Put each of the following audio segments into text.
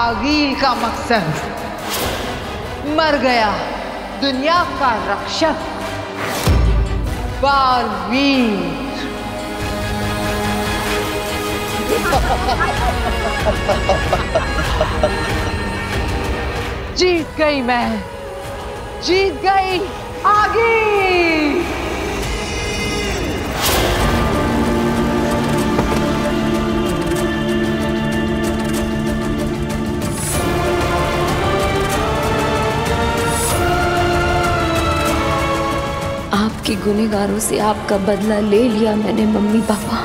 बालवीर का मकसद। मर गया दुनिया का रक्षक बालवीर। जीत गई मैं, जीत गई आगे। आपके गुनहगारों से आपका बदला ले लिया मैंने मम्मी पापा।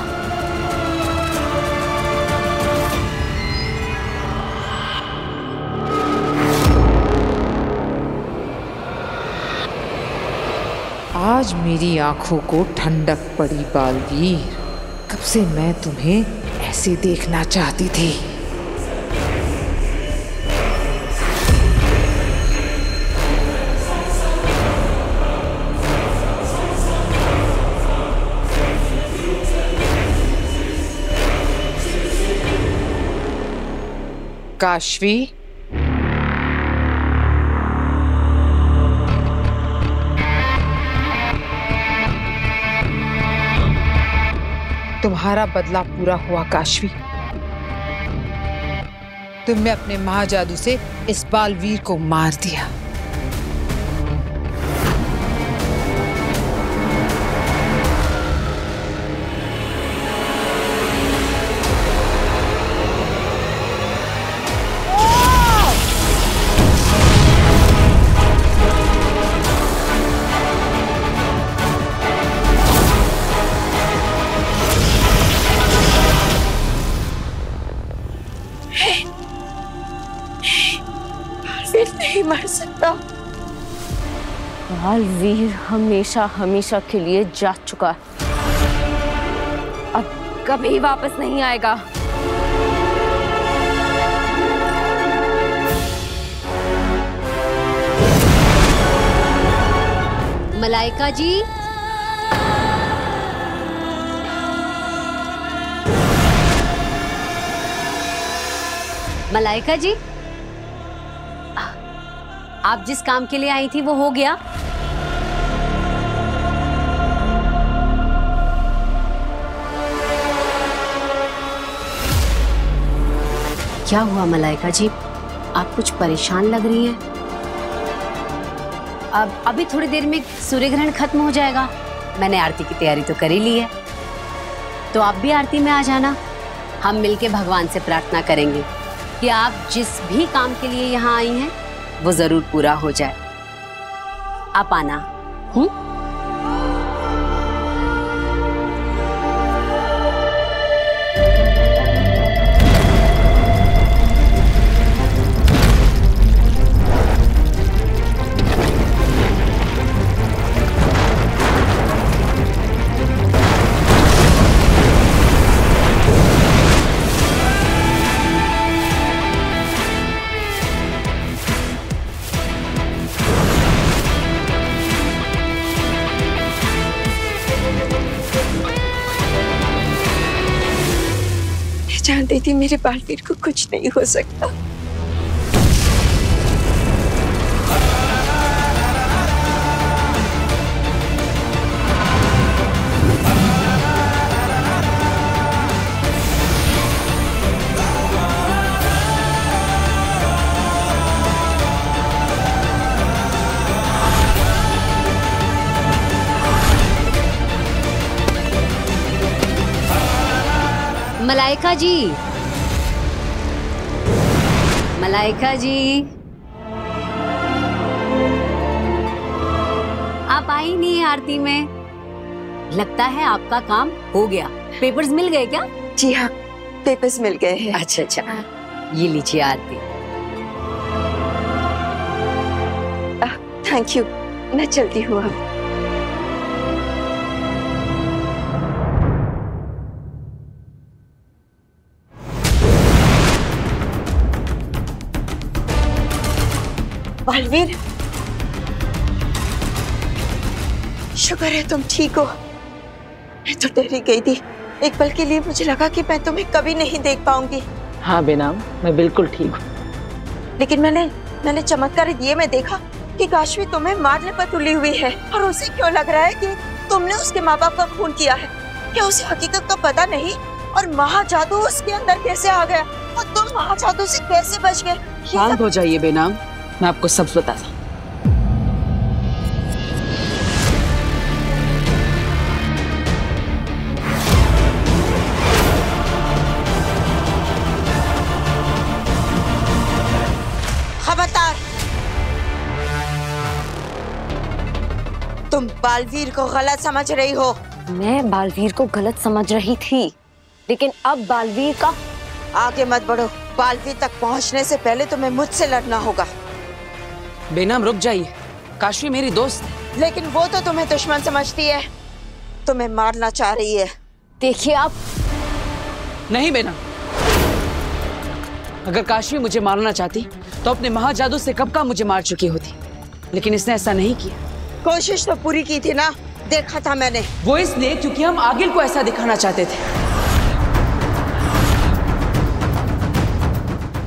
आज मेरी आंखों को ठंडक पड़ी बालवीर। कब से मैं तुम्हें ऐसे देखना चाहती थी। काशवी, तुम्हारा बदला पूरा हुआ काशवी। तुमने अपने महाजादू से इस बालवीर को मार दिया। नहीं मर सकता। बालवीर हमेशा हमेशा के लिए जा चुका है, अब कभी वापस नहीं आएगा। मलाइका जी, मलाइका जी, आप जिस काम के लिए आई थी वो हो गया? क्या हुआ मलाइका जी, आप कुछ परेशान लग रही हैं। अब अभी थोड़ी देर में सूर्य ग्रहण खत्म हो जाएगा। मैंने आरती की तैयारी तो कर ही ली है, तो आप भी आरती में आ जाना। हम मिलके भगवान से प्रार्थना करेंगे कि आप जिस भी काम के लिए यहाँ आई हैं वो जरूर पूरा हो जाए। आप आना। जानती थी मेरे बालवीर को कुछ नहीं हो सकता। मलाइका जी, मलाइका जी, आप आई नहीं आरती में। लगता है आपका काम हो गया। पेपर्स मिल गए क्या? जी हाँ, पेपर्स मिल गए हैं। अच्छा अच्छा, ये लीजिए आरती। थैंक यू, मैं चलती हूँ अब। बालवीर, शुक्र है तुम ठीक हो। मैं तो डर ही गई थी। एक पल के लिए मुझे लगा कि मैं तुम्हें कभी नहीं देख पाऊंगी। हाँ बेनाम, मैं बिल्कुल ठीक हूँ। लेकिन मैंने चमत्कारी दिए में देखा कि काशवी तुम्हें मारने पर तुली हुई है, और उसे क्यों लग रहा है कि तुमने उसके माँ बाप का खून किया है? क्या उसे हकीकत का पता नहीं? और महाजादू उसके अंदर कैसे आ गया, और तुम महाजादू से कैसे बच गए? शांत हो जाइए बेनाम, मैं आपको सब बताता हूँ। खबरदार, तुम बालवीर को गलत समझ रही हो। मैं बालवीर को गलत समझ रही थी, लेकिन अब बालवीर का... आगे मत बढ़ो, बालवीर तक पहुंचने से पहले तुम्हें मुझसे लड़ना होगा। बेनाम रुक जाइए, काशवी मेरी दोस्त है। लेकिन वो तो तुम्हें दुश्मन समझती है, तुम्हें मारना चाह रही है। देखिए आप... नहीं बेनाम, अगर काशवी मुझे मारना चाहती तो अपने महाजादू से कब का मुझे मार चुकी होती, लेकिन इसने ऐसा नहीं किया। कोशिश तो पूरी की थी ना, देखा था मैंने। वो इसलिए क्योंकि हम आगिल को ऐसा दिखाना चाहते थे।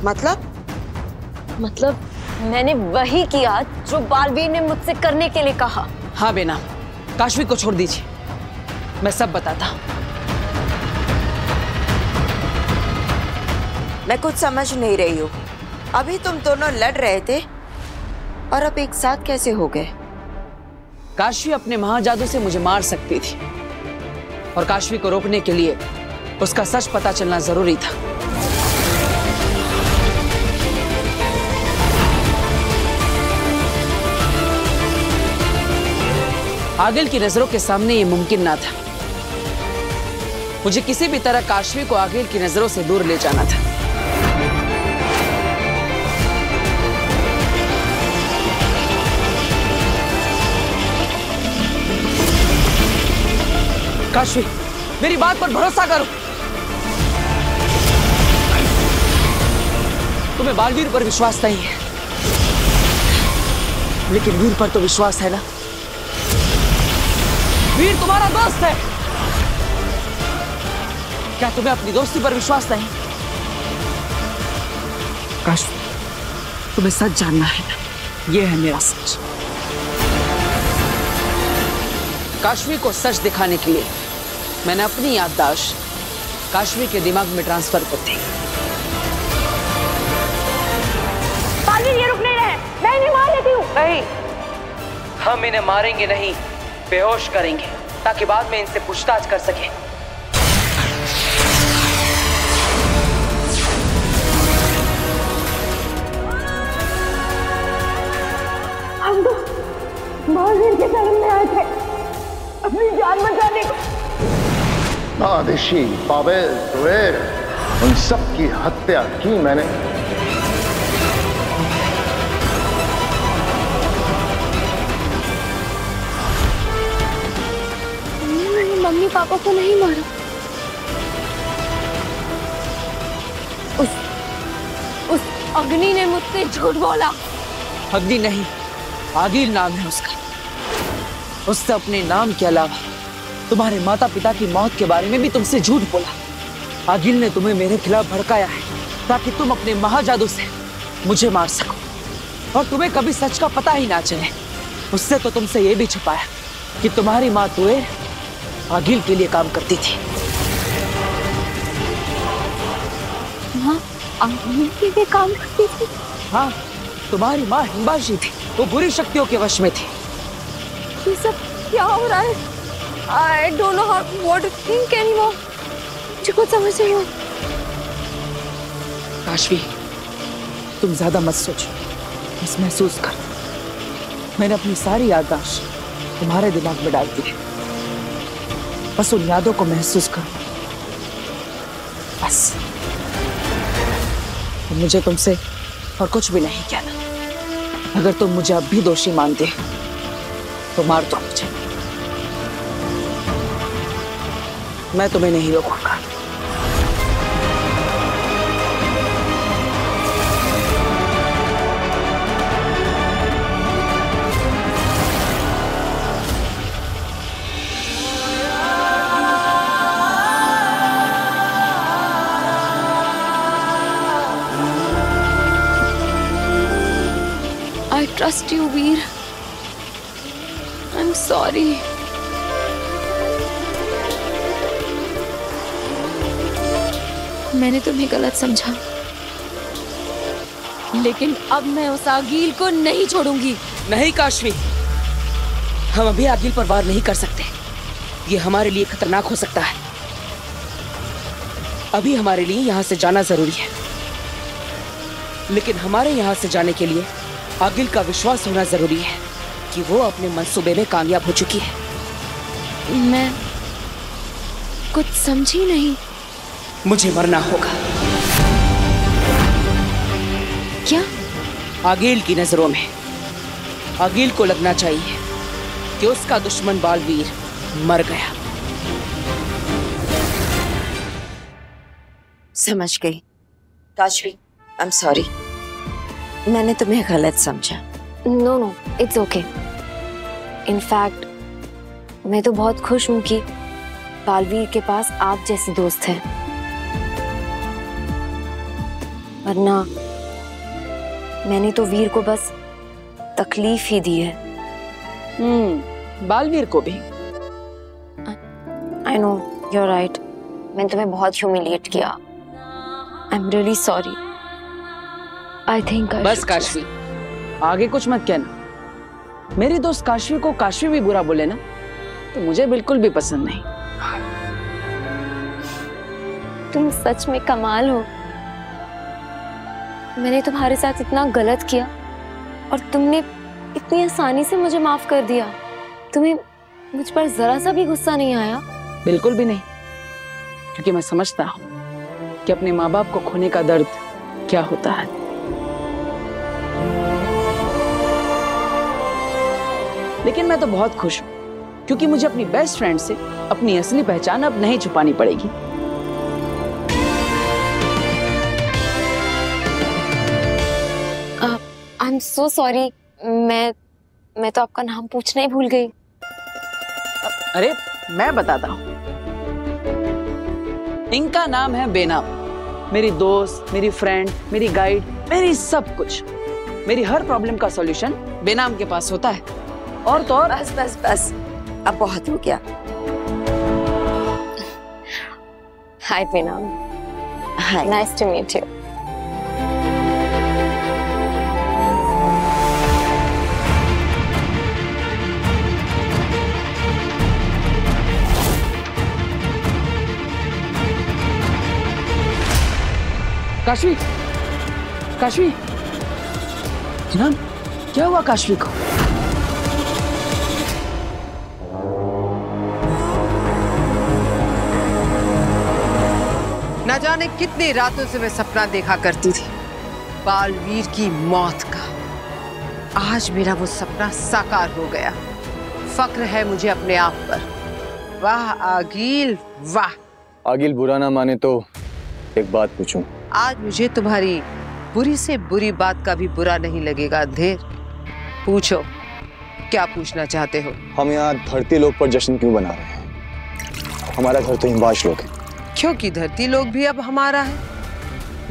मतलब मैंने वही किया जो बालवीर ने मुझसे करने के लिए कहा। हाँ बेनाम, काशवी को छोड़ दीजिए, मैं सब बताता हूँ। मैं कुछ समझ नहीं रही हूँ। अभी तुम दोनों लड़ रहे थे और अब एक साथ कैसे हो गए? काशवी अपने महाजादू से मुझे मार सकती थी, और काशवी को रोकने के लिए उसका सच पता चलना जरूरी था। आगिल की नजरों के सामने ये मुमकिन ना था। मुझे किसी भी तरह काशवी को आगिल की नजरों से दूर ले जाना था। काशवी, मेरी बात पर भरोसा करो। तुम्हें बालवीर पर विश्वास नहीं है, लेकिन वीर पर तो विश्वास है ना। वीर तुम्हारा दोस्त है, क्या तुम्हें अपनी दोस्ती पर विश्वास नहीं? काशवी, तुम्हें सच जानना है ना, यह है मेरा सच। काशवी को सच दिखाने के लिए मैंने अपनी याददाश्त काशवी के दिमाग में ट्रांसफर कर दी। बालवीर ये रुक नहीं रहे, मैं इन्हें मार लेती हूँ। नहीं, हम इन्हें मारेंगे नहीं, बेहोश करेंगे, ताकि बाद में इनसे पूछताछ कर सके। हम तो बालवीर के शरण में आए थे अपनी जान बचाने को। आदिशी, पावेल, जुबैर, उन सब की हत्या की मैंने। मम्मी पापा को नहीं मारा। उस अग्नि ने मुझसे झूठ बोला। अग्नि नहीं, आगिल नाम है उसका। उससे अपने नाम के अलावा तुम्हारे माता पिता की मौत के बारे में भी तुमसे झूठ बोला। आगिल ने तुम्हें मेरे खिलाफ भड़काया है ताकि तुम अपने महाजादू से मुझे मार सको, और तुम्हें कभी सच का पता ही ना चले। उससे तो तुमसे ये भी छुपाया कि तुम्हारी माँ तुए आगिल के लिए काम करती थी। माँ आगिल के लिए काम करती थी? हाँ, तुम्हारी माँ हिंबाशी थी, वो बुरी शक्तियों के वश में थी। ये सब क्या हो रहा है? I don't know what to think anymore. मुझे कुछ समझ नहीं आ। काशवी, तुम ज्यादा मत सोचो, बस महसूस कर। मैंने अपनी सारी याददाश्त तुम्हारे दिमाग में डाल दी है, बस उन यादों को महसूस करो, बस। तो मुझे तुमसे और कुछ भी नहीं कहना। अगर तुम मुझे अब भी दोषी मानते तो मार दो मुझे, मैं तुम्हें नहीं रोकूंगा। trust you, Veer. I'm sorry। मैंने तुम्हें गलत समझा, लेकिन अब मैं उस आगील को नहीं छोड़ूंगी। नहीं काशवी, हम अभी आगिल पर वार नहीं कर सकते। ये हमारे लिए खतरनाक हो सकता है। अभी हमारे लिए यहाँ से जाना जरूरी है, लेकिन हमारे यहाँ से जाने के लिए आगिल का विश्वास होना जरूरी है कि वो अपने मंसूबे में कामयाब हो चुकी है। मैं कुछ समझी नहीं। मुझे मरना होगा। क्या? आगिल की नजरों में आगिल को लगना चाहिए कि उसका दुश्मन बालवीर मर गया। समझ गई काशवी, आई एम सॉरी, मैंने तुम्हें गलत समझा। No no, it's okay. In fact मैं तो बहुत खुश हूँ कि बालवीर के पास आप जैसे दोस्त हैं, वरना मैंने तो वीर को बस तकलीफ ही दी है। बालवीर को भी। I know, you are right. मैंने तुम्हें बहुत ह्यूमिलिएट किया। I am really sorry. I think बस काशवी, आगे कुछ मत कहना। मेरी दोस्त काशवी को काशवी भी बुरा बोले ना, तो मुझे बिल्कुल भी पसंद नहीं। तुम सच में कमाल हो। मैंने तुम्हारे साथ इतना गलत किया और तुमने इतनी आसानी से मुझे माफ कर दिया। तुम्हें मुझ पर जरा सा भी गुस्सा नहीं आया? बिल्कुल भी नहीं, क्योंकि मैं समझता हूँ कि अपने माँ बाप को खोने का दर्द क्या होता है। लेकिन मैं तो बहुत खुश हूँ, क्योंकि मुझे अपनी बेस्ट फ्रेंड से अपनी असली पहचान अब नहीं छुपानी पड़ेगी। I am so sorry. मैं तो आपका नाम पूछना ही भूल गई। अरे मैं बताता हूँ, इनका नाम है बेनाम। मेरी दोस्त, मेरी फ्रेंड, मेरी गाइड, मेरी सब कुछ। मेरी हर प्रॉब्लम का सॉल्यूशन बेनाम के पास होता है। और तो और बस बस बस, अब बहुत हो गया। Hi Benaam. Hi, nice to meet you. Kashvi, Kashvi, Benaam, क्या हुआ काशवी को? न जाने कितनी रातों से मैं सपना देखा करती थी बालवीर की मौत का। आज मेरा वो सपना साकार हो गया। फक्र है मुझे अपने आप पर। वाह आगिल, वाह। आगिल बुरा ना माने तो एक बात पूछूं? आज मुझे तुम्हारी बुरी से बुरी बात का भी बुरा नहीं लगेगा अंधेर। पूछो, क्या पूछना चाहते हो? हम यहाँ धरती लोक पर जश्न क्यों बना रहे हैं? हमारा घर तो हिमवाश लोक है। क्योंकि धरती लोक भी अब हमारा है।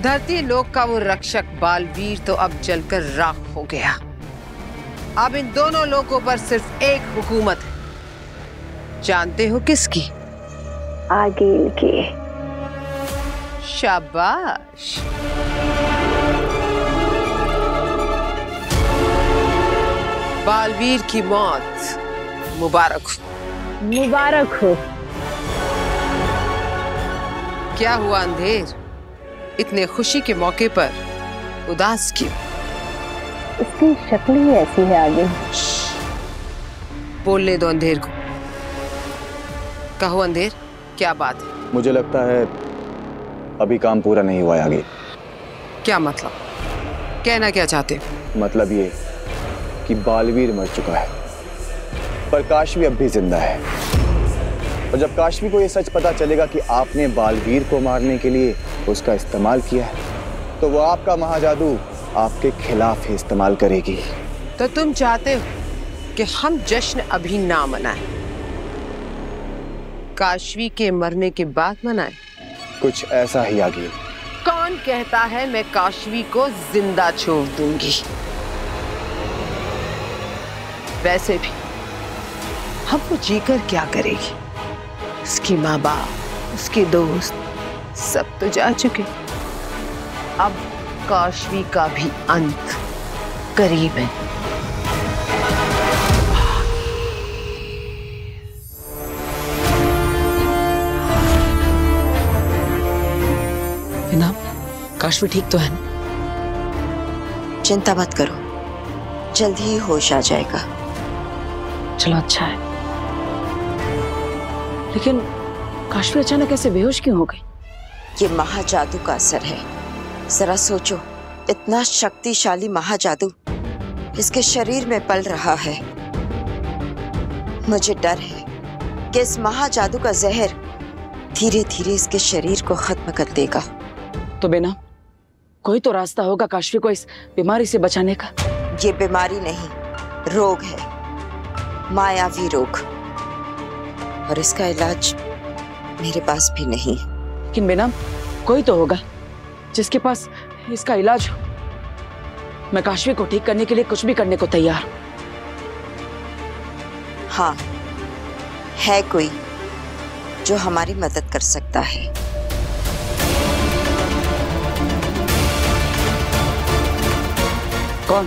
धरती लोक का वो रक्षक बालवीर तो अब जलकर राख हो गया। अब इन दोनों लोकों पर सिर्फ एक हुकूमत है। जानते हो किसकी? आगिल की। शाबाश। बालवीर की मौत मुबारक हो। मुबारक हो। क्या हुआ अंधेर, इतने खुशी के मौके पर उदास क्यों? उसकी शक्ल ही ऐसी है। आगे बोलने दो अंधेर को। कहो अंधेर, क्या बात है? मुझे लगता है अभी काम पूरा नहीं हुआ है आगे। क्या मतलब? कहना क्या चाहते हो? मतलब ये कि बालवीर मर चुका है, पर काशवी अब भी जिंदा है। और जब काशवी को ये सच पता चलेगा कि आपने बालवीर को मारने के लिए उसका इस्तेमाल किया है, तो वो आपका महाजादू आपके खिलाफ ही इस्तेमाल करेगी। तो तुम चाहते हो कि हम जश्न अभी ना मनाएं, काशवी के मरने के बाद मनाएं? कुछ ऐसा ही आगे। कौन कहता है मैं काशवी को जिंदा छोड़ दूंगी? वैसे भी अब वो जीकर क्या करेगी? उसकी माँ बाप, उसके दोस्त सब तो जा चुके। अब काशवी का भी अंत करीब है। ना, काशवी ठीक तो है ना? चिंता मत करो, जल्दी ही होश आ जाएगा। चलो अच्छा है। लेकिन काशवी अचानक कैसे बेहोश क्यों हो गई? ये महाजादू का असर है। जरा सोचो, इतना शक्तिशाली महाजादू इसके शरीर में पल रहा है। मुझे डर है कि इस महाजादू का जहर धीरे धीरे इसके शरीर को खत्म कर देगा। तो बेना, कोई तो रास्ता होगा काशवी को इस बीमारी से बचाने का। ये बीमारी नहीं, रोग है, मायावी रोग, और इसका इलाज मेरे पास भी नहीं। लेकिन बेना, कोई तो होगा जिसके पास इसका इलाज हो। मैं काशवी को ठीक करने के लिए कुछ भी करने को तैयार हूं। हाँ, है कोई जो हमारी मदद कर सकता है। कौन?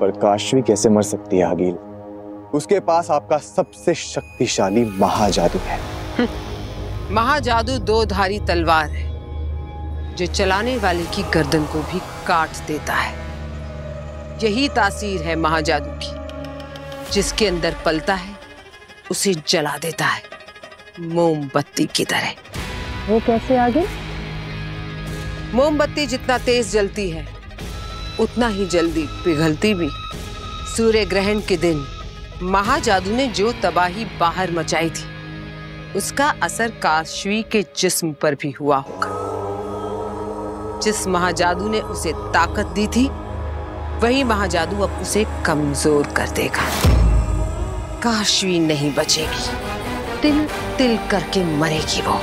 पर काशवी कैसे मर सकती है आगिल? उसके पास आपका सबसे शक्तिशाली महाजादू है। महाजादू दो धारी तलवार है जो चलाने वाले की गर्दन को भी काट देता है। यही तासीर है महाजादू की। जिसके अंदर पलता है उसे जला देता है, मोमबत्ती की तरह। वो कैसे आगे? मोमबत्ती जितना तेज जलती है उतना ही जल्दी पिघलती भी। सूर्य ग्रहण के दिन महाजादू ने जो तबाही बाहर मचाई थी उसका असर काशवी के जिस्म पर भी हुआ होगा। जिस महाजादू ने उसे ताकत दी थी वही महाजादू अब उसे कमजोर कर देगा। काशवी नहीं बचेगी, तिल तिल करके मरेगी वो।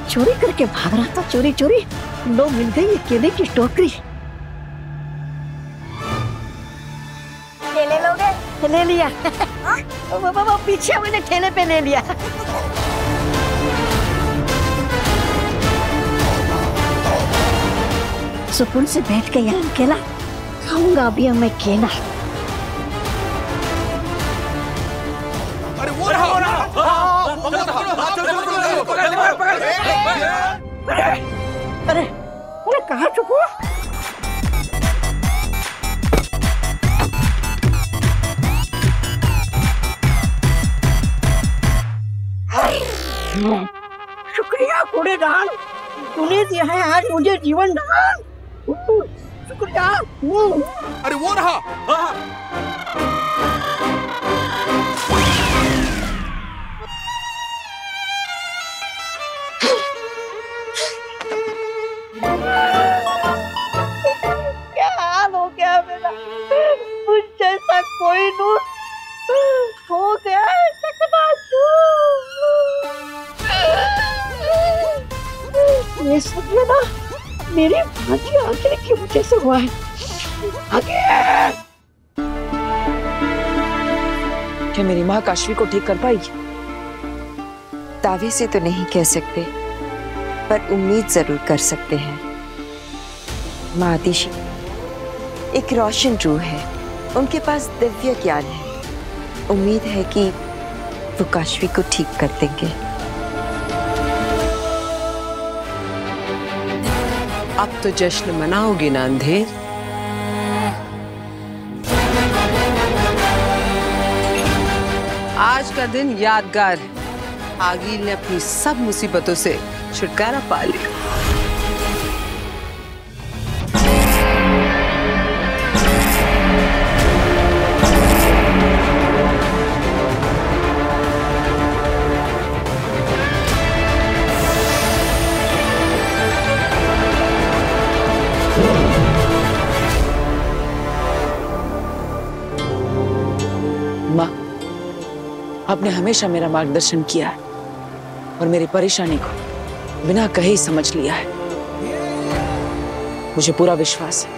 चोरी करके भाग रहा था, चोरी चोरी लो मिल गई ये केले की टोकरी। केले लोगे? ले लिया। वो पीछे मैंने ठेले पे ले लिया। सुकून से बैठ के यहाँ केला खाऊंगा अभी मैं केला। अरे अरे कहाँ छुपो? शुक्रिया कूड़ेदान, तूने दिया है आज मुझे जीवन दान। शुक्रिया। अरे वो रहा। क्या हाल हो गया मेरा? मुझ जैसा कोई नूर हो गया है ये सब ना मेरी भांजी आगे की वजह से हुआ है। आगे क्या मेरी माँ काशवी को ठीक कर पाएगी? दावे से तो नहीं कह सकते, पर उम्मीद जरूर कर सकते हैं। माँ आतिशी एक रोशन रूह है, उनके पास दिव्य ज्ञान है। उम्मीद है कि वो काशवी को ठीक कर देंगे। अब तो जश्न मनाओगी ना अंधेर? आज का दिन यादगार है। आगिल ने अपनी सब मुसीबतों से छुटकारा पा लिया। माँ, आपने हमेशा मेरा मार्गदर्शन किया है और मेरी परेशानी को बिना कहे ही समझ लिया है। मुझे पूरा विश्वास है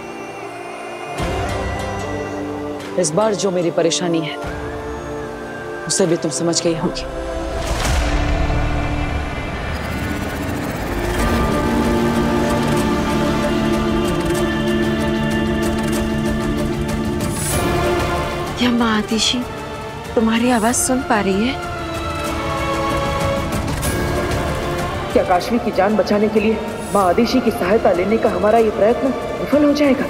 इस बार जो मेरी परेशानी है उसे भी तुम समझ गई होगी। क्या माँ आतिशी तुम्हारी आवाज सुन पा रही है? क्या काशवी की जान बचाने के लिए माँ आदिशी की सहायता लेने का हमारा ये प्रयत्न विफल हो जाएगा?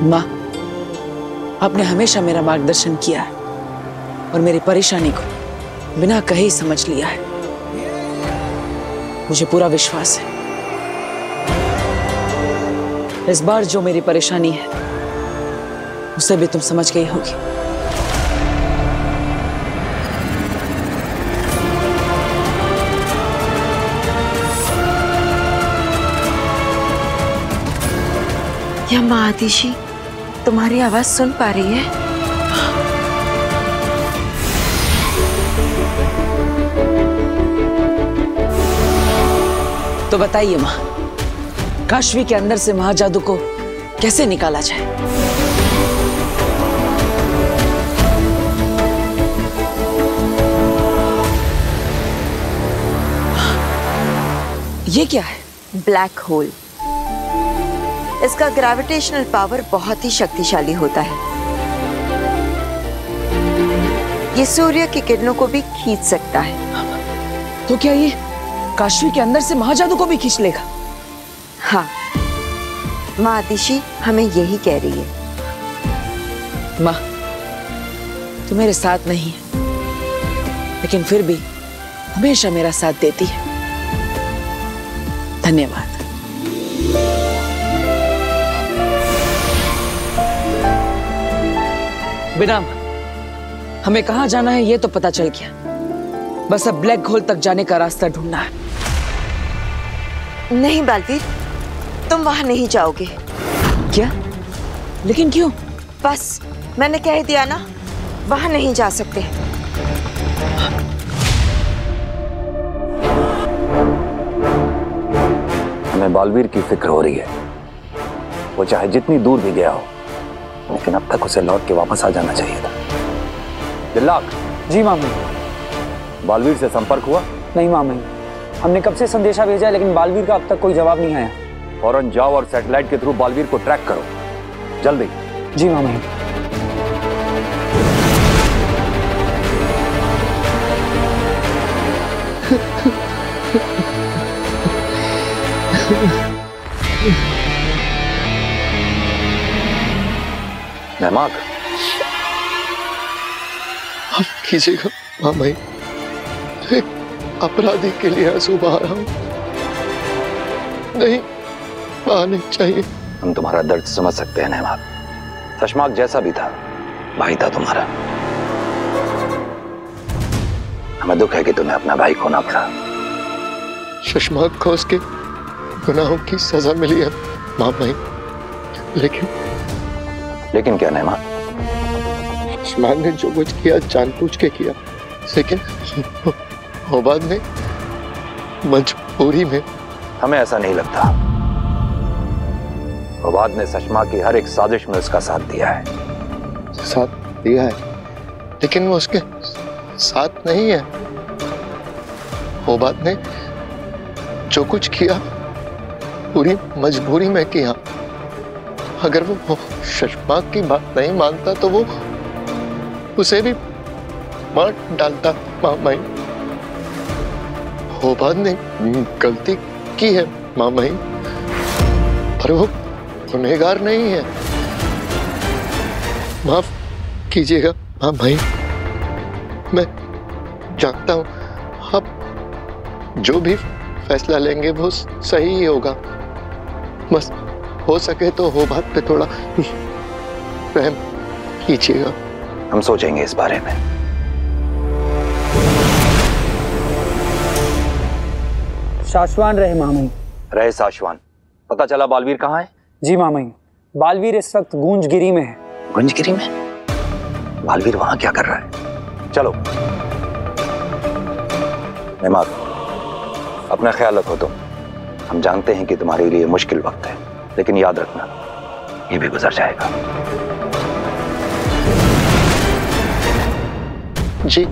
माँ, आपने हमेशा मेरा मार्गदर्शन किया है और मेरी परेशानी को बिना कहे ही समझ लिया है। मुझे पूरा विश्वास है इस बार जो मेरी परेशानी है उसे भी तुम समझ गई होगी। क्या माँ आतिशी तुम्हारी आवाज सुन पा रही है? तो बताइए माँ, काशवी के अंदर से महाजादू को कैसे निकाला जाए? ये क्या है? Black hole. इसका ग्रेविटेशनल पावर बहुत ही शक्तिशाली होता है। ये सूर्य की किरणों को भी खींच सकता है। तो क्या ये काशवी के अंदर से महाजादू को भी खींच लेगा? हाँ, माँ आतिशी हमें यही कह रही है। माँ, तू मेरे साथ नहीं है, लेकिन फिर भी हमेशा मेरा साथ देती है। धन्यवाद। बिना हमें कहाँ जाना है ये तो पता चल गया, बस अब ब्लैक होल तक जाने का रास्ता ढूंढना है। नहीं बालवीर, तुम वहां नहीं जाओगे। क्या? लेकिन क्यों? बस मैंने कह दिया ना, वहां नहीं जा सकते। हमें बालवीर की फिक्र हो रही है। वो चाहे जितनी दूर भी गया हो, लेकिन अब तक उसे लौट के वापस आ जाना चाहिए था। दिल्लाक। जी मामी। बालवीर से संपर्क हुआ? नहीं मामी, हमने कब से संदेशा भेजा है, लेकिन बालवीर का अब तक कोई जवाब नहीं आया। फौरन जाओ और सैटेलाइट के थ्रू बालवीर को ट्रैक करो, जल्दी। जी मामी। नहमाक, माफ कीजिएगा मामा, एक अपराधी के लिए आंसू बहा रहा हूं। नहीं बहाने चाहिए। हम तुम्हारा दर्द समझ सकते हैं नहमाक। शशमाक जैसा भी था, भाई था तुम्हारा। हमें दुख है कि तुम्हें अपना भाई खोना पड़ा। शशमाक को उसके गुनाहों की सजा मिली है मामा, लेकिन क्या नहमाक? शशमाक ने जो कुछ किया जानबूझ के किया, लेकिन वो बाद में मजबूरी में। हमें ऐसा नहीं लगता। फवाद ने शशमाक की हर एक साजिश में उसका साथ दिया है। साथ दिया है, लेकिन वो उसके साथ नहीं है। होबात ने जो कुछ किया पूरी मजबूरी में किया। अगर वो शशमाक की बात नहीं मानता तो वो उसे भी मार डालता। मामाई, होबात ने गलती की है मामाई, पर वो गुनहगार नहीं है। माफ कीजिएगा मामाई, मैं जानता हूं आप जो भी फैसला लेंगे वो सही ही होगा। बस हो सके तो होबात पे थोड़ा रहम कीजिएगा। हम सोचेंगे इस बारे में। शाश्वान रहे मामई। रहे शाश्वान। पता चला बालवीर कहाँ है? जी मामई, बालवीर इस वक्त गूंजगिरी में है। गूंजगिरी में? बालवीर वहां क्या कर रहा है? चलो नेमाद, अपना ख्याल रखो तुम। हम जानते हैं कि तुम्हारे लिए मुश्किल वक्त है, लेकिन याद रखना ये भी गुजर जाएगा। जी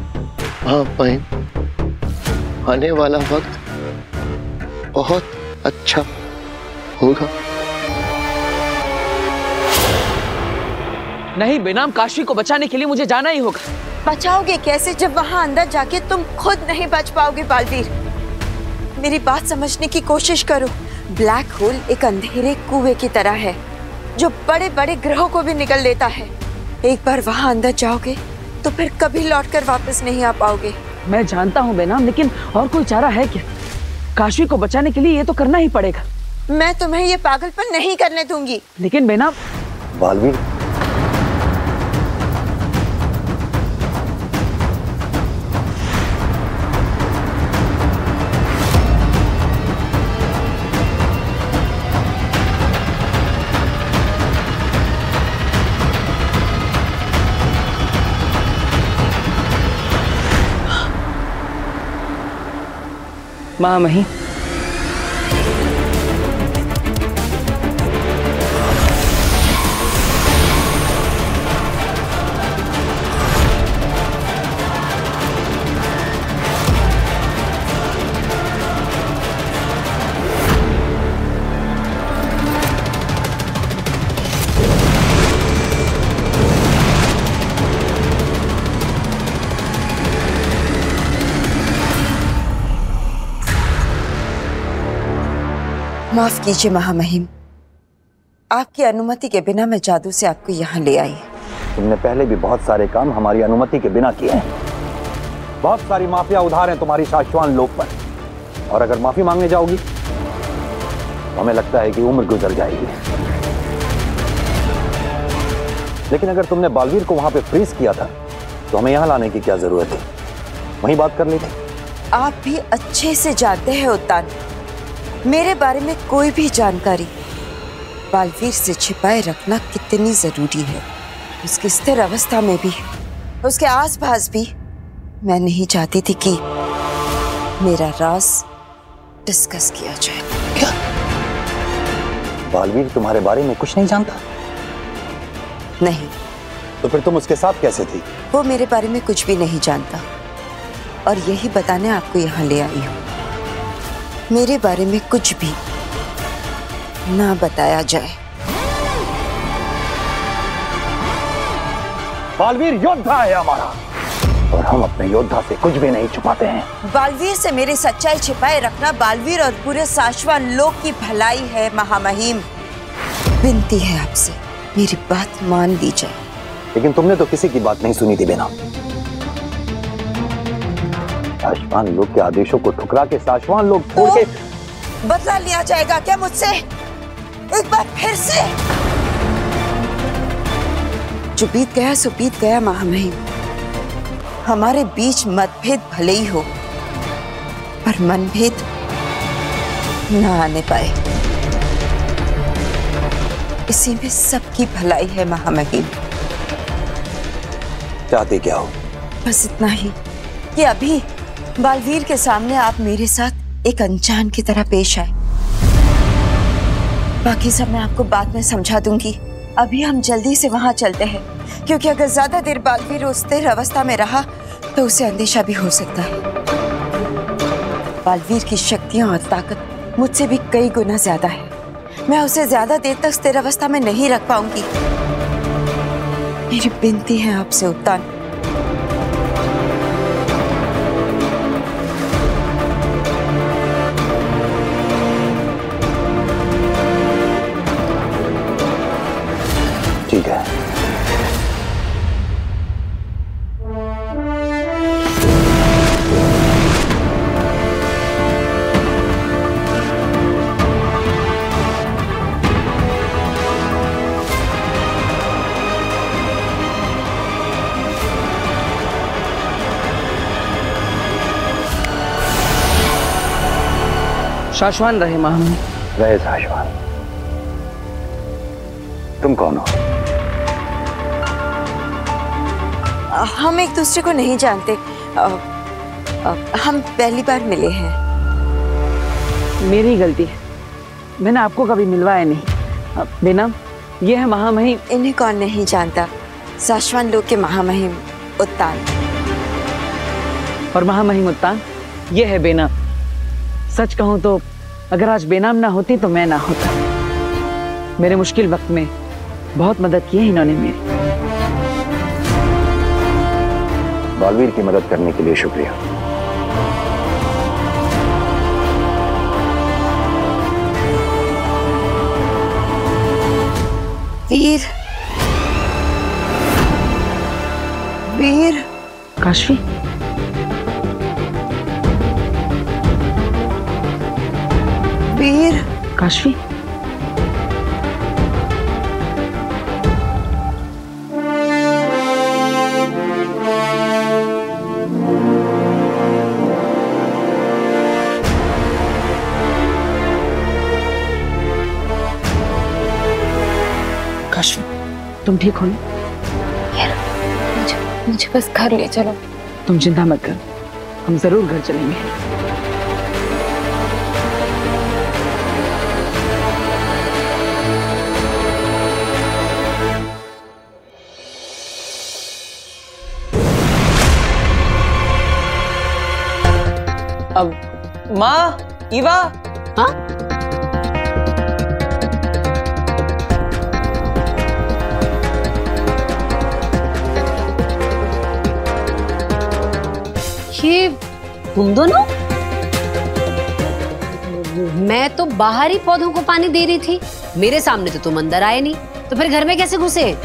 हाँ भाई, आने वाला वक्त बहुत अच्छा होगा। नहीं बेनाम, काशी को बचाने के लिए मुझे जाना ही होगा। बचाओगे कैसे जब वहां अंदर जाके तुम खुद नहीं बच पाओगे बालवीर? मेरी बात समझने की कोशिश करो। ब्लैक होल एक अंधेरे कुएं की तरह है जो बड़े बड़े ग्रहों को भी निगल लेता है। एक बार वहां अंदर जाओगे तो फिर कभी लौटकर वापस नहीं आ पाओगे। मैं जानता हूँ बेनाम, लेकिन और कोई चारा है क्या? काशी को बचाने के लिए ये तो करना ही पड़ेगा। मैं तुम्हें ये पागलपन नहीं करने दूंगी। लेकिन बेनाम। बालवीर, मामही, माफ कीजिए महामहिम, आपकी अनुमति के बिना मैं जादू से आपको यहाँ ले आई। तुमने पहले भी बहुत सारे काम हमारी अनुमति के बिना किए हैं। बहुत सारी माफिया उधार हैं तुम्हारी शाश्वान लोक पर, और अगर माफी मांगने जाओगी तो हमें लगता है कि उम्र गुजर जाएगी। लेकिन अगर तुमने बालवीर को वहां पे फ्रीज किया था तो हमें यहाँ लाने की क्या जरूरत है? वहीं बात कर ली थी। आप भी अच्छे से जानते हैं उत्तान, मेरे बारे में कोई भी जानकारी बालवीर से छिपाए रखना कितनी जरूरी है। उसकी स्थिर अवस्था में भी, उसके आसपास भी मैं नहीं चाहती थी कि मेरा राज डिस्कस किया जाए। क्या बालवीर तुम्हारे बारे में कुछ नहीं जानता? नहीं। तो फिर तुम उसके साथ कैसे थी? वो मेरे बारे में कुछ भी नहीं जानता, और यही बताने आपको यहाँ ले आई हूँ। मेरे बारे में कुछ भी ना बताया जाए। बालवीर योद्धा है हमारा, और हम अपने योद्धा से कुछ भी नहीं छुपाते हैं। बालवीर से मेरी सच्चाई छिपाए रखना बालवीर और पूरे शाश्वान लोक की भलाई है महामहिम। विनती है आपसे, मेरी बात मान ली जाए। लेकिन तुमने तो किसी की बात नहीं सुनी थी बेनाम। शाश्वान लोग के आदेशों को ठुकरा के शाश्वान लोग छोड़ के बदला लिया जाएगा क्या मुझसे? एक बार फिर से? जो बीत गया सो बीत गया महामहिम। हमारे बीच मतभेद भले ही हो, पर मनभेद न आने पाए, इसी में सबकी भलाई है महामहिम। चाहते क्या हो? बस इतना ही कि अभी बालवीर के सामने आप मेरे साथ एक अनजान की तरह पेश आए। बाकी सब मैं आपको बाद में समझा दूंगी। अभी हम जल्दी से वहां चलते हैं, क्योंकि अगर ज्यादा देर बालवीर उस स्थिर अवस्था में रहा तो उसे अंदेशा भी हो सकता है। बालवीर की शक्तियां और ताकत मुझसे भी कई गुना ज्यादा है। मैं उसे ज्यादा देर तक स्थिर अवस्था में नहीं रख पाऊंगी। मेरी विनती है आपसे उत्तान, ठीक है। शाश्वान रहे महामहिम। रहे शाश्वान। तुम कौन हो? हम एक दूसरे को नहीं जानते। हम पहली बार मिले हैं। मेरी गलती है, मैंने आपको कभी मिलवाया नहीं। बेनम, ये है महामहिम। इन्हें कौन नहीं जानता? शाश्वान लोक के महामहिम उत्तान। और महामहिम उत्तान, ये है बेनम। सच कहूं तो अगर आज बेनाम ना होती तो मैं ना होता। मेरे मुश्किल वक्त में बहुत मदद की है इन्होंने मेरी। बालवीर की मदद करने के लिए शुक्रिया। वीर, वीर। काशवी, वीर। काशवी, काशवी, तुम ठीक हो ना? मुझे बस घर ले चलो। तुम चिंता मत करो, हम जरूर घर चलेंगे। अब माँ, ईवा। हाँ? ये तुम दोनों? मैं तो बाहर ही पौधों को पानी दे रही थी, मेरे सामने तो तुम अंदर आए नहीं, तो फिर घर में कैसे घुसे?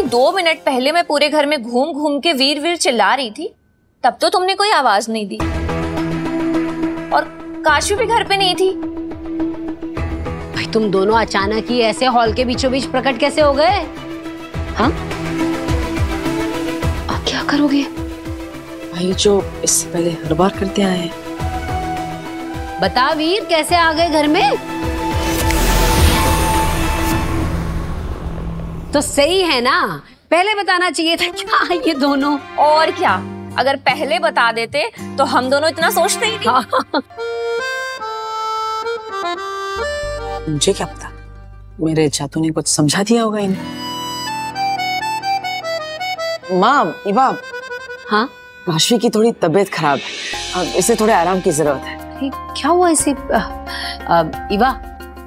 2 मिनट पहले मैं पूरे घर में घूम घूम के वीर वीर चिल्ला रही थी, तब तो तुमने कोई आवाज नहीं दी। और काशवी भी घर पे नहीं थी। भाई तुम दोनों अचानक ही ऐसे हॉल के बीचों बीच प्रकट कैसे हो गए? हाँ? आप क्या करोगे? भाई जो इससे पहले हर बार करते आए हैं। बता वीर, कैसे आ गए घर में? तो सही है ना, पहले बताना चाहिए था। क्या ये दोनों? और क्या, अगर पहले बता देते तो हम दोनों इतना सोचते ही नहीं। मुझे क्या पता, मेरे जादू ने कुछ समझा दिया होगा इन्हें। माँ, ईवा। हाँ? काशवी की थोड़ी तबीयत खराब है, इसे थोड़े आराम की जरूरत है। क्या हुआ इसे? ईवा,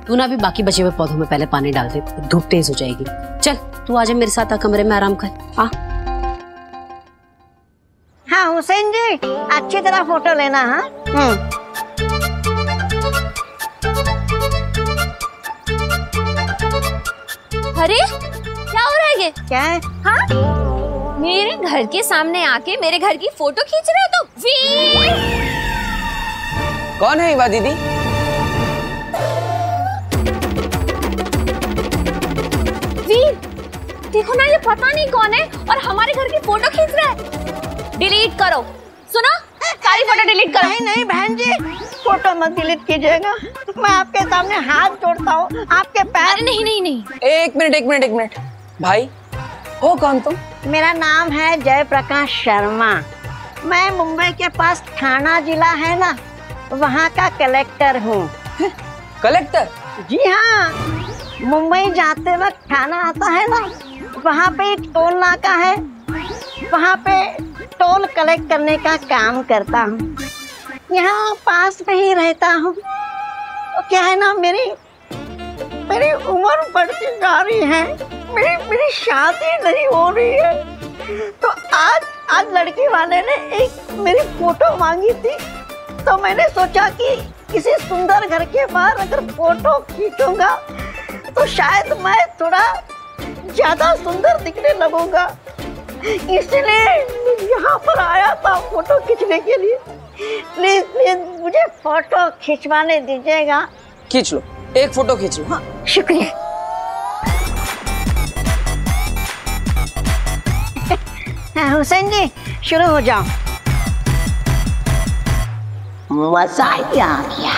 तू ना भी बाकी बचे हुए पौधों में पहले पानी डाल दे, धूप तेज हो जाएगी। चल तू आजा मेरे साथ, कमरे में आराम कर। आ। हाँ हुसैन जी, अच्छी तरह फोटो लेना। हाँ अरे क्या हो रहा है ये? क्या है? हाँ? मेरे घर के सामने आके मेरे घर की फोटो खींच रहे हो तुम? वीर! कौन है ईवा दीदी? वीर, देखो ना, ये पता नहीं कौन है और हमारे घर की फोटो खींच रहा है। डिलीट करो। सुनो, सारी फोटो डिलीट करो। नहीं नहीं बहन जी, फोटो मत डिलीट कीजिएगा। मैं आपके सामने हाथ जोड़ता हूँ, आपके पैर। अरे नहीं नहीं नहीं। एक मिनट। भाई, हो कौन तुम? मेरा नाम है जयप्रकाश शर्मा। मैं मुंबई के पास ठाणा जिला है ना, वहाँ का कलेक्टर हूँ। कलेक्टर? जी हाँ, मुंबई जाते वक्त ठाणा आता है ना, वहाँ पे एक टोल नाका है, वहाँ पे टोल कलेक्ट करने का काम करता हूँ। यहाँ पास में ही रहता हूँ। तो क्या है ना, मेरी उम्र बढ़ती जा रही है, मेरी शादी नहीं हो रही है। तो आज लड़की वाले ने एक मेरी फोटो मांगी थी, तो मैंने सोचा कि किसी सुंदर घर के बाहर अगर फोटो खींचूंगा तो शायद मैं थोड़ा ज्यादा सुंदर दिखने लगूंगा, इसलिए यहाँ पर आया था फोटो खींचने के लिए। प्लीज प्लीज मुझे फोटो खिंचवाने दीजिएगा। खींच लो, एक फोटो खींच लो। हाँ, शुक्रिया। हुसैन जी शुरू हो जाओ। मजा ही आ गया।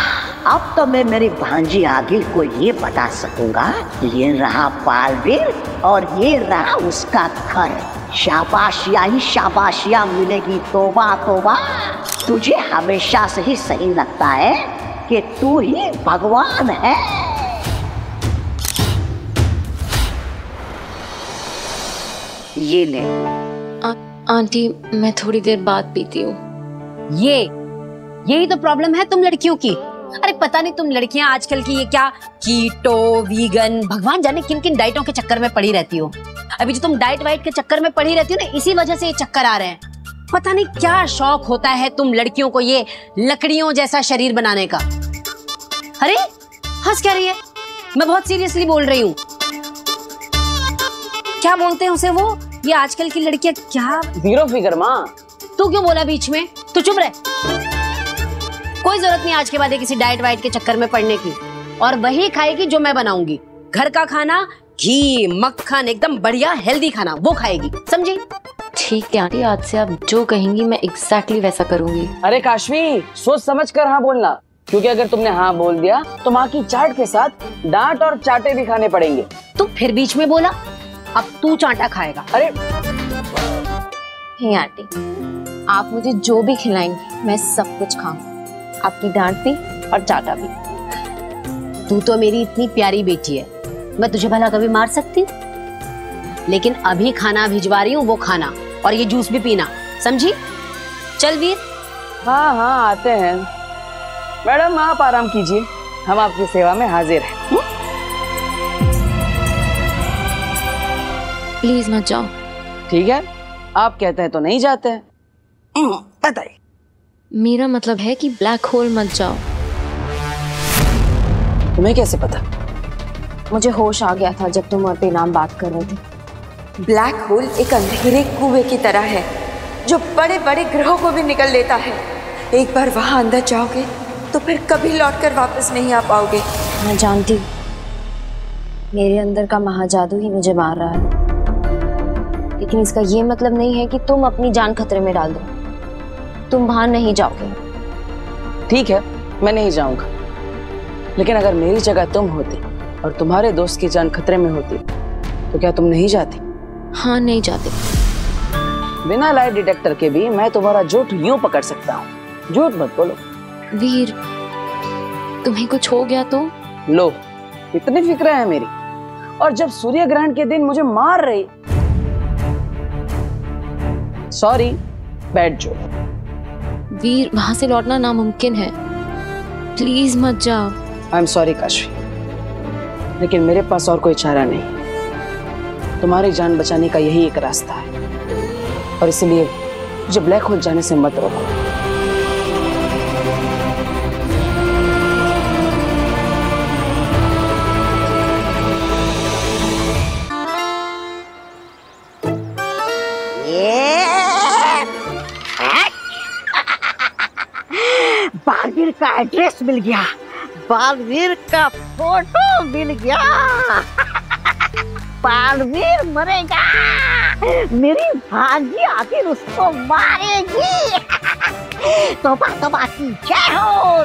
अब तो मैं मेरी भांजी आगिल को ये बता सकूंगा, ये रहा बालवीर और ये रहा उसका घर। शाबाशिया ही शाबाशिया मिलेगी। तोबा तोबा, तुझे हमेशा से ही सही लगता है कि तू ही भगवान है। ये ले। आंटी मैं थोड़ी देर बाद पीती हूँ। यही तो प्रॉब्लम है तुम लड़कियों की। अरे पता नहीं तुम लड़कियां आजकल की ये क्या कीटो, वीगन, भगवान जाने किन किन डाइटों के चक्कर में पड़ी रहती हो। अभी जो तुम डाइट वाइट के चक्कर में पड़ी रहती हो ना, इसी वजह से ये चक्कर आ रहे हैं। पता नहीं क्या शौक होता है तुम लड़कियों को ये लकड़ियों जैसा शरीर बनाने का। अरे हंस क्या रही है? मैं बहुत सीरियसली बोल रही हूँ। क्या बोलते हैं उसे वो, ये आजकल की लड़कियां क्या? जीरो फिगर माँ। तू क्यों बोला बीच में? तू चुप रह। कोई जरूरत नहीं आज के बाद किसी डाइट वाइट के चक्कर में पड़ने की। और वही खाएगी जो मैं बनाऊंगी, घर का खाना, घी मक्खन, एकदम बढ़िया हेल्दी खाना, वो खाएगी, समझी? ठीक है आंटी, आज से आप जो कहेंगी मैं एग्जैक्टली वैसा करूंगी। अरे काशवी, सोच समझ कर हाँ बोलना, क्योंकि अगर तुमने हाँ बोल दिया तो माँ की चाट के साथ डांट और चाटे भी खाने पड़ेंगे। तू फिर बीच में बोला, अब तू चाटा खाएगा। अरे हे आंटी, आप मुझे जो भी खिलाएंगी मैं सब कुछ खाऊंगी, आपकी डांट भी और चाटा भी। तू तो मेरी इतनी प्यारी बेटी है, मैं तुझे भला कभी मार सकती? लेकिन अभी खाना भिजवा रही हूँ, वो खाना और ये जूस भी पीना, समझी? चल वीर। हाँ हाँ आते हैं मैडम, आप आराम कीजिए, हम आपकी सेवा में हाजिर हैं। प्लीज मत जाओ। ठीक है, आप कहते हैं तो नहीं जाते हैं। बताइए। मेरा मतलब है कि ब्लैक होल मत जाओ। तुम्हें कैसे पता? मुझे होश आ गया था जब तुम और बेनाम बात कर रहे थे। ब्लैक होल एक अंधेरे कुएं की तरह है जो बड़े बड़े ग्रहों को भी निकल लेता है। एक बार वहां अंदर जाओगे तो फिर कभी लौटकर वापस नहीं आ पाओगे। मैं जानती हूँ, मेरे अंदर का महाजादू ही मुझे मार रहा है, लेकिन इसका ये मतलब नहीं है कि तुम अपनी जान खतरे में डाल दो। तुम बाहर नहीं जाओगे। ठीक है, मैं नहीं जाऊंगा, लेकिन अगर मेरी जगह तुम होती और तुम्हारे दोस्त की जान खतरे में होती तो क्या तुम नहीं जाती? हाँ, नहीं जाते। बिना लाई डिटेक्टर के भी मैं तुम्हारा झूठ यूं पकड़ सकता हूँ। झूठ मत बोलो। वीर, तुम्हें कुछ हो गया तो? लो, इतनी फिक्र है मेरी, और जब सूर्य ग्रहण के दिन मुझे मार रही। Sorry, bad joke. वीर, वहां से लौटना नामुमकिन है, प्लीज मत जाओ। आई एम सॉरी काशवी, लेकिन मेरे पास और कोई चारा नहीं। तुम्हारी जान बचाने का यही एक रास्ता है, और इसलिए मुझे ब्लैक होल जाने से मत रोको। बालवीर का एड्रेस मिल गया, बालवीर का फोटो मिल गया। बालवीर मरेगा, मेरी भांजी आखिर उसको मारेगी। तोबा तोबा की जय हो।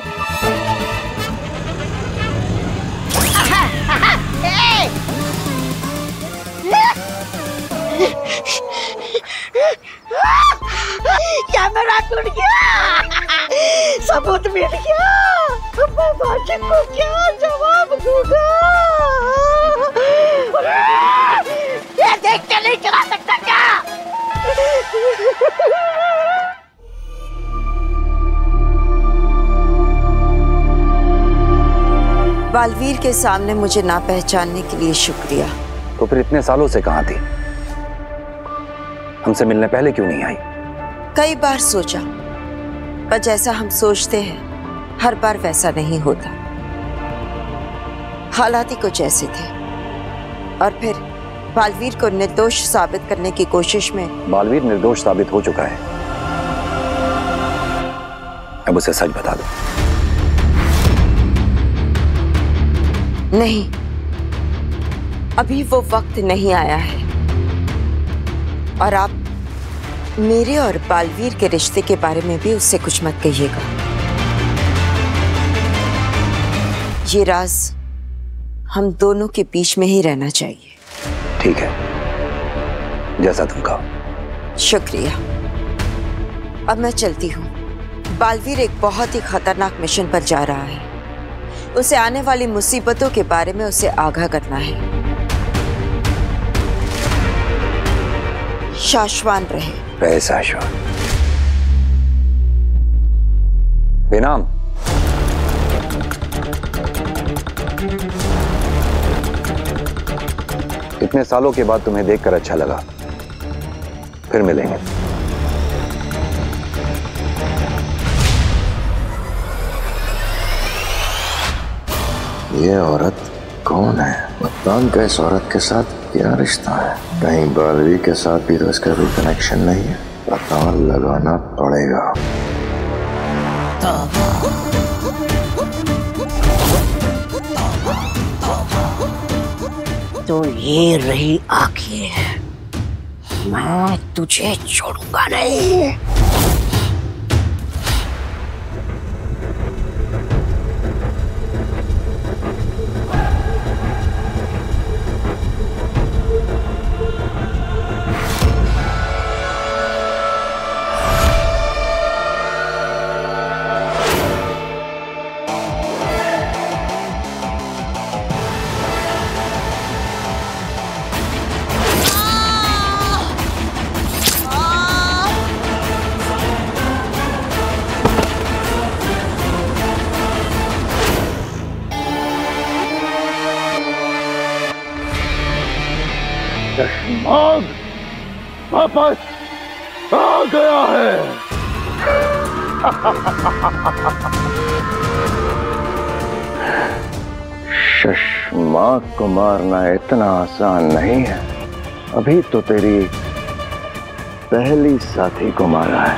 कैमरा टूट गया, सबूत मिल गया। मैं भांजी को क्या जवाब दूंगा? ये देख के बालवीर के सामने मुझे ना पहचानने के लिए शुक्रिया। तो फिर इतने सालों से कहां थी? हमसे मिलने पहले क्यों नहीं आई? कई बार सोचा, पर जैसा हम सोचते हैं हर बार वैसा नहीं होता। हालात ही कुछ ऐसे थे। और फिर बालवीर को निर्दोष साबित करने की कोशिश में। बालवीर निर्दोष साबित हो चुका है, अब उसे सच बता दो। नहीं, अभी वो वक्त नहीं आया है। और आप मेरे और बालवीर के रिश्ते के बारे में भी उससे कुछ मत कहिएगा। ये राज हम दोनों के बीच में ही रहना चाहिए। ठीक है, जैसा तुम कहो। शुक्रिया। अब मैं चलती हूँ। बालवीर एक बहुत ही खतरनाक मिशन पर जा रहा है। उसे आने वाली मुसीबतों के बारे में उसे आगाह करना है। शाश्वान रहे शाश्वान। बेनाम, इतने सालों के बाद तुम्हें देखकर अच्छा लगा। फिर मिलेंगे। ये औरत कौन है? मतदान का इस औरत के साथ क्या रिश्ता है? कहीं बालवीर के साथ भी तो इसका कोई कनेक्शन नहीं है। पता लगाना पड़ेगा। तो ये रही आखिर, मैं तुझे छोड़ूंगा नहीं। चश्माग वापस आ गया है। शशमाग को मारना इतना आसान नहीं है। अभी तो तेरी पहली साथी को मारा है।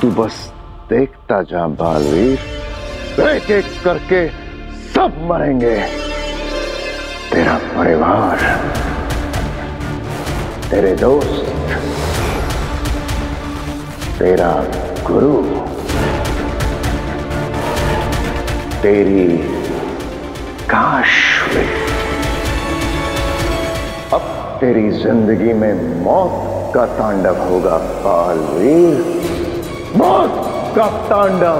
तू बस देखता जा बालवीर, एक एक करके सब मरेंगे। तेरा परिवार, तेरे दोस्त, तेरा गुरु, तेरी काशवी। अब तेरी जिंदगी में मौत का तांडव होगा बालवीर, मौत का तांडव।